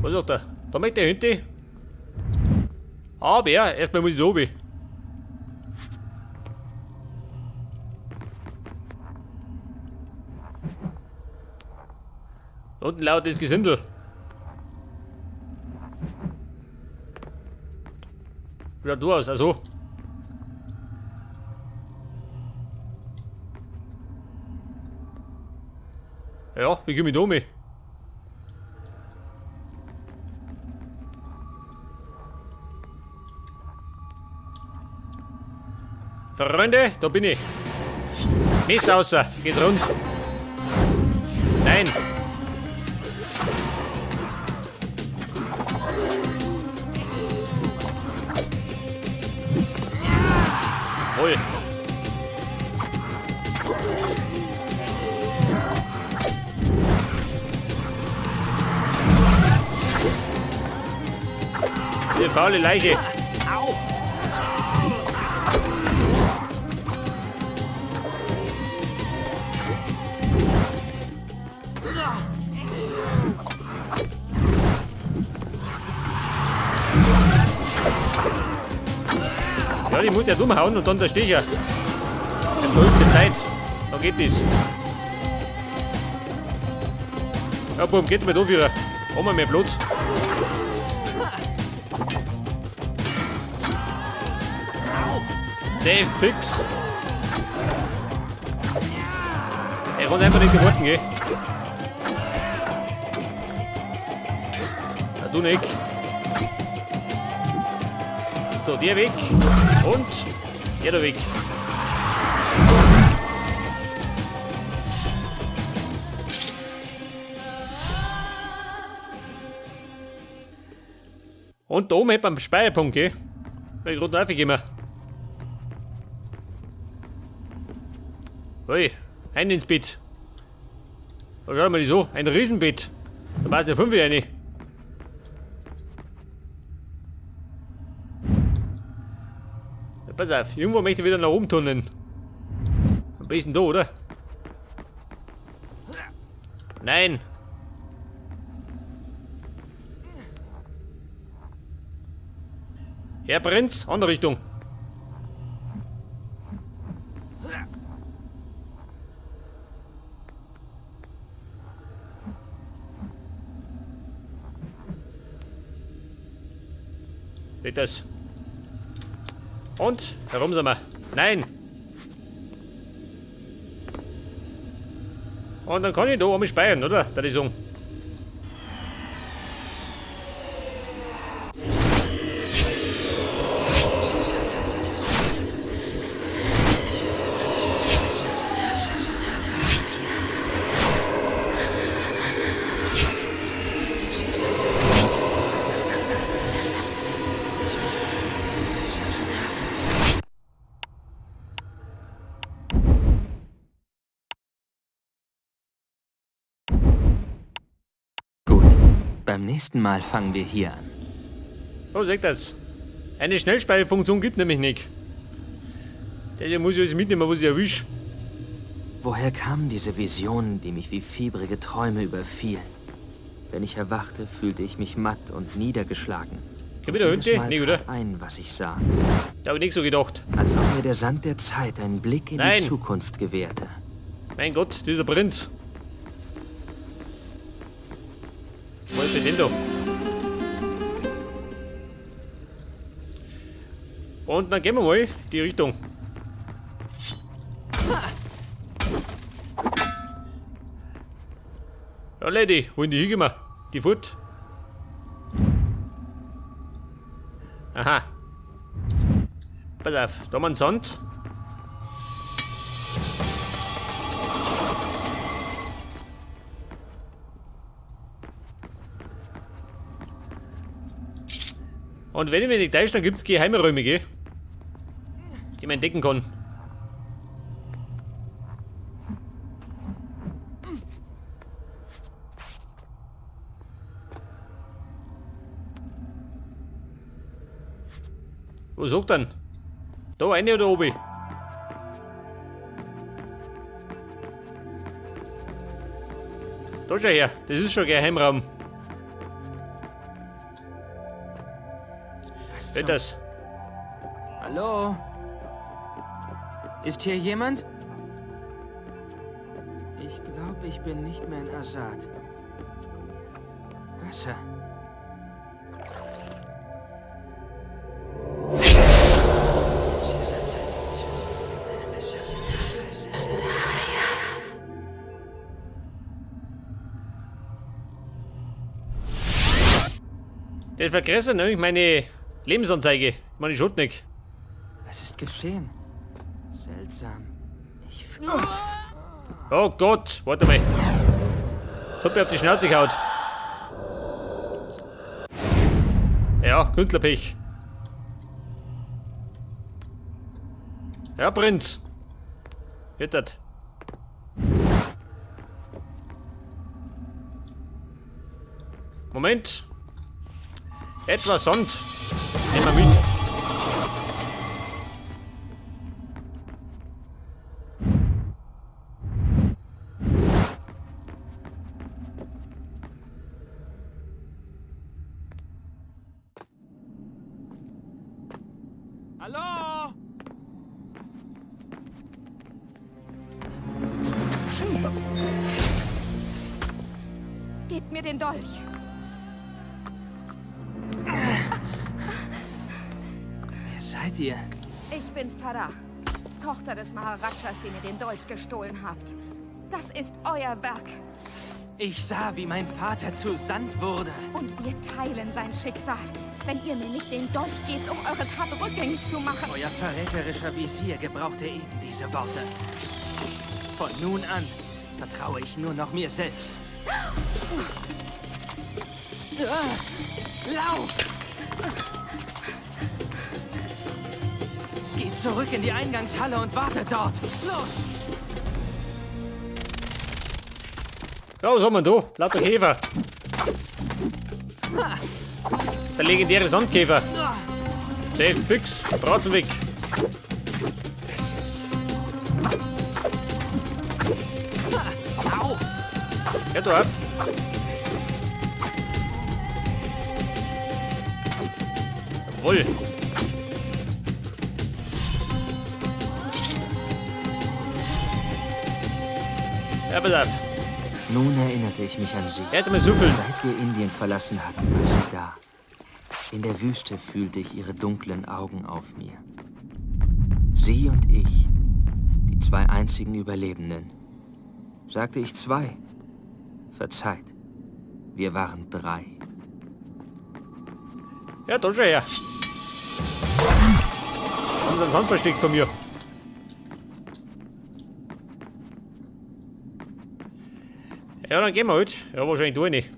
Was sagt er? Da möchte er hinten. Aber ja, erstmal muss ich da oben. Da unten lauert das Gesindel. Wie schaut du aus? Also. Ja, wie komme ich da um? Freunde, da bin ich. Messer außer, geht rund. Nein. Hol. Die faule Leiche. Au. Ja, die muss ja dumm hauen und dann der Stecher. Dann läuft die Zeit. Da geht das. Ja, Bub, geht mal da wieder. Haben wir mehr Blut. Der fix. Er kann einfach nicht warten, gell? Ja, du nicht. So, der weg. Und der da weg. Und da oben hätten wir einen Speicherpunkt, gell? Weil ich gerade raufgekommen. Ui, ein ins Bett. Da schau mal die so, ein Riesenbett. Da passt ja 5 rein. Ja, pass auf, irgendwo möchte ich wieder nach oben tunneln. Am besten da, oder? Nein. Herr Prinz, andere Richtung. Seht das? Und? Warum sind wir? Nein! Und dann kann ich da oben speichern, oder? Da die Song. Beim nächsten Mal fangen wir hier an. Oh, seht das. Eine Schnellspeicherfunktion gibt nämlich nicht. Der muss ich alles mitnehmen, was ich erwische. Woher kamen diese Visionen, die mich wie fiebrige Träume überfielen? Wenn ich erwachte, fühlte ich mich matt und niedergeschlagen. Geh wieder Jedes Hunde? Mal Nee, oder? trat ein, was ich sah. Da hab ich nicht so gedacht. Als ob mir der Sand der Zeit einen Blick in Nein. die Zukunft gewährte. Mein Gott, dieser Prinz. Was ist denn da? Und dann gehen wir mal die Richtung. Ja, Lady, wohin die hingehen wir? Die Foot. Aha. Pass auf, da haben wir einen Sand. Und wenn ich mich nicht täusche, dann gibt es geheime Räume, gell? Die man entdecken kann. Wo sagt dann? Da eine oder oben? Da schau her, das ist schon ein Geheimraum. Wer das? Hallo? Ist hier jemand? Ich glaube, ich bin nicht mehr in Assad. Wasser. Das vergrößert nämlich meine Lebensanzeige, meine Schotnik. Was ist geschehen? Seltsam. Ich Oh Gott, warte mal. Das hat mir auf die Schnauze gehaut. Ja, Künstlerpech. Ja, Prinz. Hittert. Moment. Etwas Sand. Nehmen wir mit. Hallo? Gebt mir den Dolch. Wer seid ihr? Ich bin Farah, Tochter des Maharajas, dem ihr den Dolch gestohlen habt. Das ist euer Werk. Ich sah, wie mein Vater zu Sand wurde. Und wir teilen sein Schicksal. Wenn ihr mir nicht den Dolch gebt, um eure Tat rückgängig zu machen. Euer verräterischer Visier gebrauchte eben diese Worte. Von nun an vertraue ich nur noch mir selbst. Lauf! Geht zurück in die Eingangshalle und wartet dort. Los! Ja, was haben wir da? Lauter Käfer. Der legendäre Sandkäfer. Safe, fix, Braten weg. Au! Ja, du auf. Jawohl. Ja, pass auf. Nun erinnerte ich mich an sie. Er hätte mir so viel. Seit wir Indien verlassen hatten, war sie da. In der Wüste fühlte ich ihre dunklen Augen auf mir. Sie und ich, die zwei einzigen Überlebenden. Sagte ich zwei? Verzeiht. Wir waren drei. Ja, da schon her. Haben sie einen Hand versteckt von mir. Ja, dann gehen wir halt. Ja, wahrscheinlich da nicht.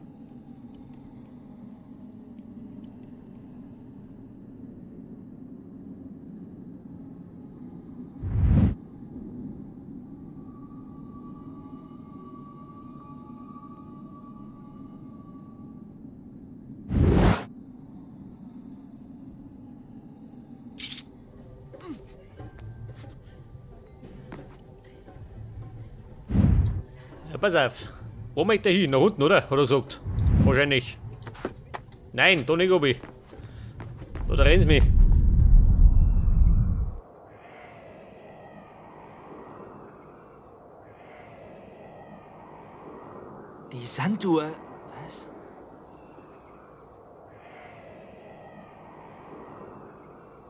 Ja, pass auf. Wo möchte er hin? Nach unten, oder? Hat er gesagt. Wahrscheinlich. Nein, da nicht, Obi. Da rennen sie mich. Die Sanduhr. Was?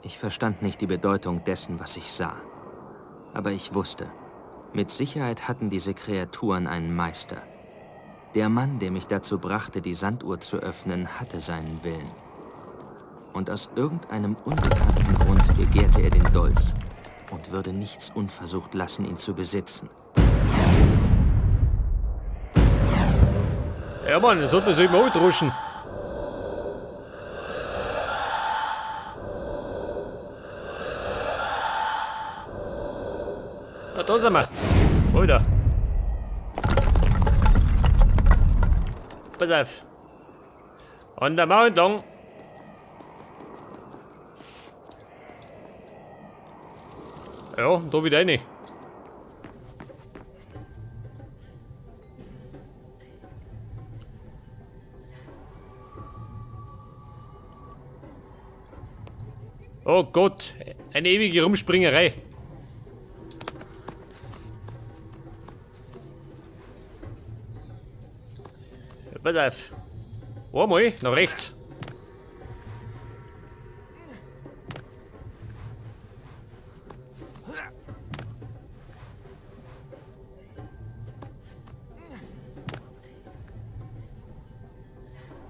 Ich verstand nicht die Bedeutung dessen, was ich sah. Aber ich wusste, mit Sicherheit hatten diese Kreaturen einen Meister. Der Mann, der mich dazu brachte, die Sanduhr zu öffnen, hatte seinen Willen. Und aus irgendeinem unbekannten Grund begehrte er den Dolch und würde nichts unversucht lassen, ihn zu besitzen. Ja, Mann, jetzt hat man sich mal mitruschen. Ja, da sind wir. Alter. Pass auf. An der Mauer entlang. Ja, da wieder rein. Oh Gott, eine ewige Rumspringerei. Pass auf. Einmal, nach rechts.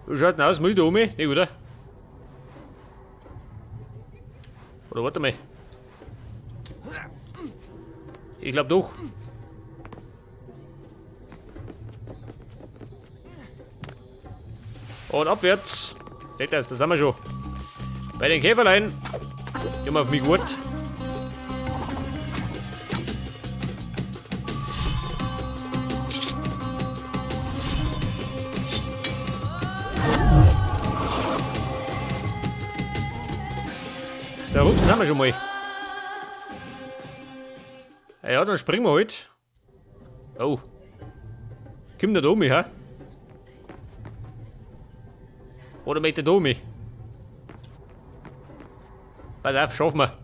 Wie schaut denn aus? Muss ich da um? Nee, oder? Oder warte mal. Ich glaub doch. Und abwärts. Seht ihr, da sind wir schon. Bei den Käferlein. Die haben auf mich gewartet. Da unten sind wir schon mal. Ja, dann springen wir halt. Oh. Komm nicht um, ha? Oder möchte da um? Pass auf, schaffen wir.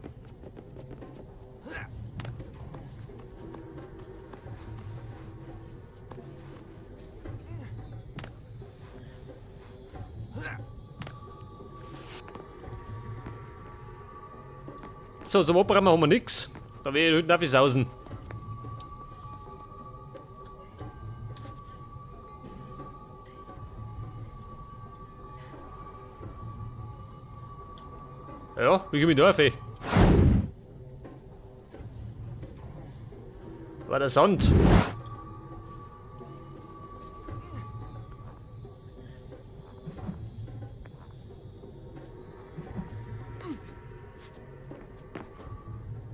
So, zum Abräumen haben wir nix. Da will ich hinten auf sausen. Ja, wie komme ich da auf? War der Sand.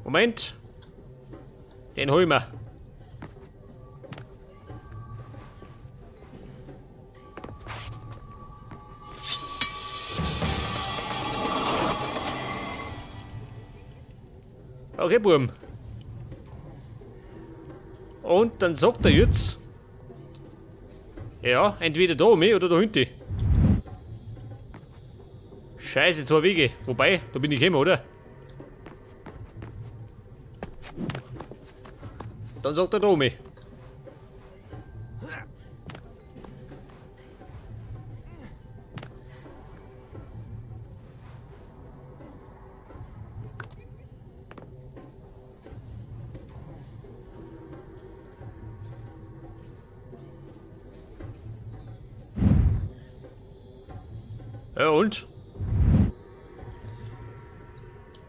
Moment. Den holen wir. Okay, Buben. Und dann sagt er jetzt. Ja, entweder da oben oder da hinten. Scheiße, zwei Wege. Wobei, da bin ich immer, oder? Dann sagt er da oben. Ja und?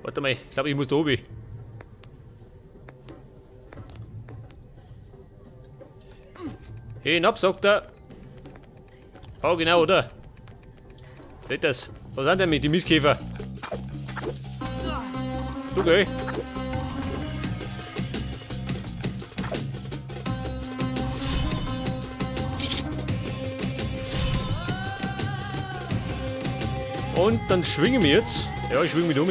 Warte mal, ich glaube ich muss da oben. Hinab, sagt er. Oh genau, oder? Seht das? Was sind denn mit die Mistkäfer? Du geh. Und dann schwingen wir jetzt. Ja, ich schwing mich um.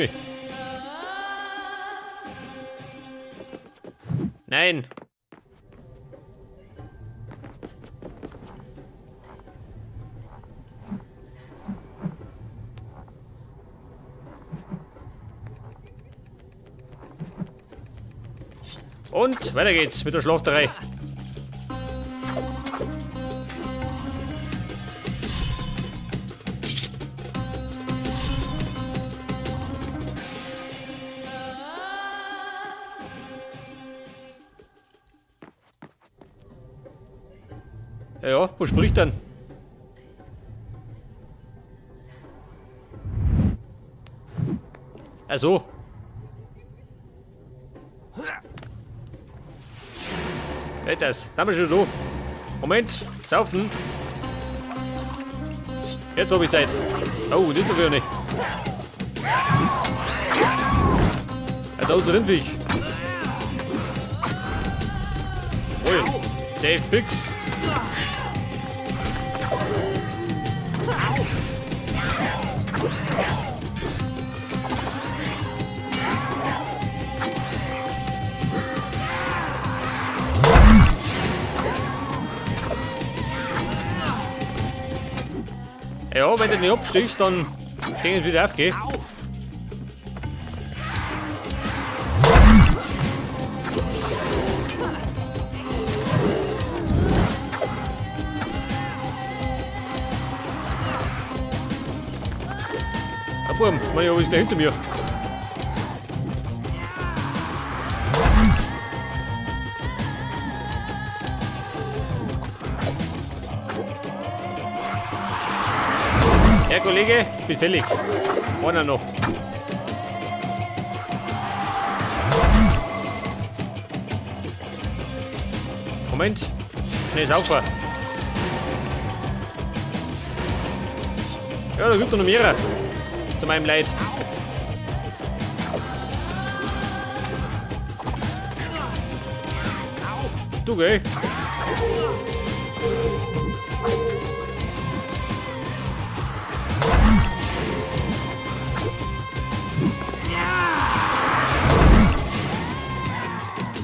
Nein. Und weiter geht's mit der Schlachterei. Ja, wo spricht dann? Also. Seht das, da haben wir schon da. Moment, saufen. Jetzt habe ich Zeit. Oh, nicht dafür nicht. Ja, da unten Rindviech. Wohl, der fix. Ja, wenn du nicht abstichst, dann stehen sie wieder auf, gell? Buben, meine Junge ist gleich hinter mir. Herr Kollege, bin fällig. Einer noch. Moment. Schnell sauber. Ja, da gibt es noch mehrere. Zu meinem Leid. Du, gell?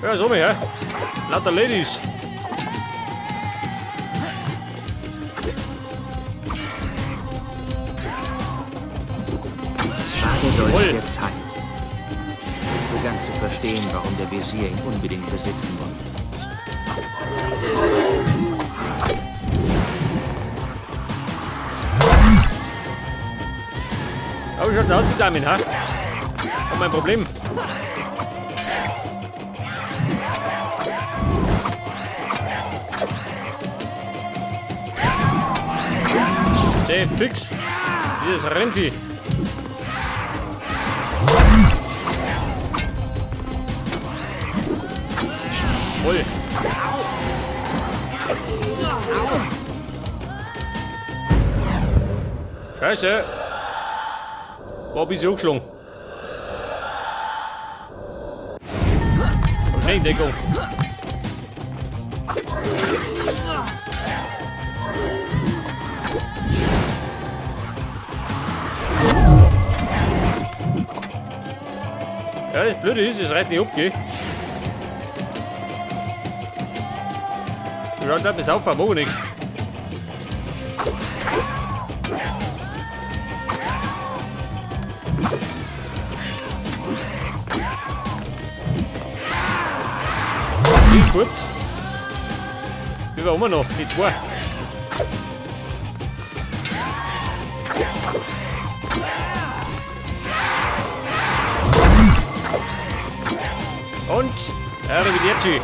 Ja, so mal her. Lauter Ladies. Es war der Dolch der Zeit. Ich begann zu verstehen, warum der Visier ihn unbedingt besitzen wollte. Aber wie schaut aus, die Damen, ha? Hab mein Problem. Steh fix. Dieses Rennvieh. Voll. Scheiße. War ein bisschen angeschlagen. Schnell in Deckung. Ja, das Blöde ist, es reicht nicht abgehen. Ich schaue bis auf, aber nicht. Die fort. Wie war immer noch? Die zwei. Und Arrivederci.